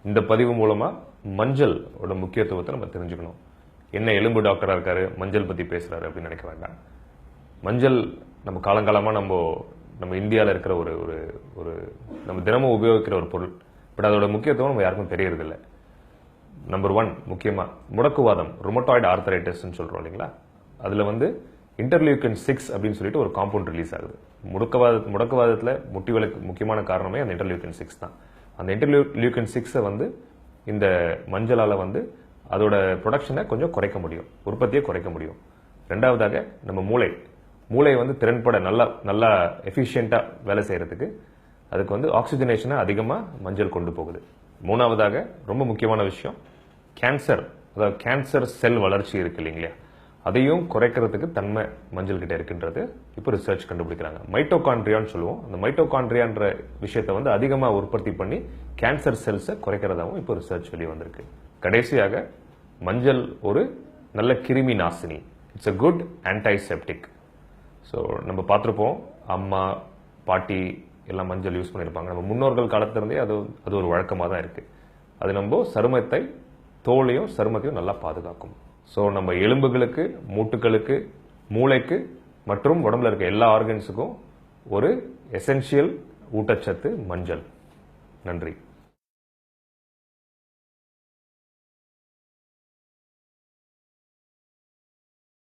இந்த பதிவு மூலமா மஞ்சள் முக்கியத்துவத்தை நம்ம தெரிஞ்சுக்கணும். என்ன எலும்பு டாக்டரா இருக்காரு மஞ்சள் பத்தி பேசுறாரு அப்படின்னு நினைக்க வேண்டாம். மஞ்சள் நம்ம காலங்காலமா நம்ம இந்தியாவில் இருக்கிற ஒரு நம்ம தினமும் உபயோகிக்கிற ஒரு பொருள். பட் அதோட முக்கியத்துவம் நம்ம யாருக்கும் தெரியறதில்லை. நம்பர் 1 முக்கியமா முடக்குவாதம், ருமட்டாய்டு ஆர்த்தரைட்டிஸ் சொல்றோம் இல்லைங்களா, அதுல இன்டர்லியூக்கின் 6 அப்படின்னு சொல்லிட்டு ஒரு காம்பவுண்ட் ரிலீஸ் ஆகுது. முடக்குவாதத்துல முட்டிவலுக்கு முக்கியமான காரணமே அந்த இன்டர்லியூக்கின் 6 தான். அந்த இன்டர்லியூக்கின் 6 இந்த மஞ்சளால அதோட ப்ரொடக்ஷனை கொஞ்சம் குறைக்க முடியும், உற்பத்தியை குறைக்க முடியும். ரெண்டாவதாக நம்ம மூளை திறன்பட நல்லா எஃபிஷியண்டா வேலை செய்யறதுக்கு அதுக்கு ஆக்சிஜனேஷனை அதிகமா மஞ்சள் கொண்டு போகுது. மூணாவதாக ரொம்ப முக்கியமான விஷயம், கேன்சர் செல் வளர்ச்சி இருக்கு இல்லைங்களா, அதையும் குறைக்கிறதுக்கு தன்மை மஞ்சள் கிட்ட இருக்கின்றது இப்போ ரிசர்ச் கண்டுபிடிக்கிறாங்க. மைட்டோகாண்ட்ரியான்னு சொல்லுவோம். அந்த மைட்டோகாண்ட்ரியான்ற விஷயத்தை அதிகமா உற்பத்தி பண்ணி கேன்சர் செல்ஸை குறைக்கிறதாவும் இப்போ ரிசர்ச் வெளியே வந்திருக்கு. கடைசியாக மஞ்சள் ஒரு நல்ல கிருமி நாசினி. It's a good antiseptic. So நம்ம பார்த்துருப்போம், அம்மா பாட்டி எல்லாம் மஞ்சள் யூஸ் பண்ணியிருப்பாங்க. நம்ம முன்னோர்கள் காலத்திலிருந்தே அது ஒரு வழக்கமாக தான் இருக்கு. அது நம்ம தோலையும் சருமத்தையும் நல்லா பாதுகாக்கும். ஸோ நம்ம எலும்புகளுக்கு, மூட்டுகளுக்கு, மூளைக்கு மற்றும் உடம்புல இருக்க எல்லா ஆர்கன்ஸுக்கும் ஒரு எசென்சியல் ஊட்டச்சத்து மஞ்சள். நன்றி.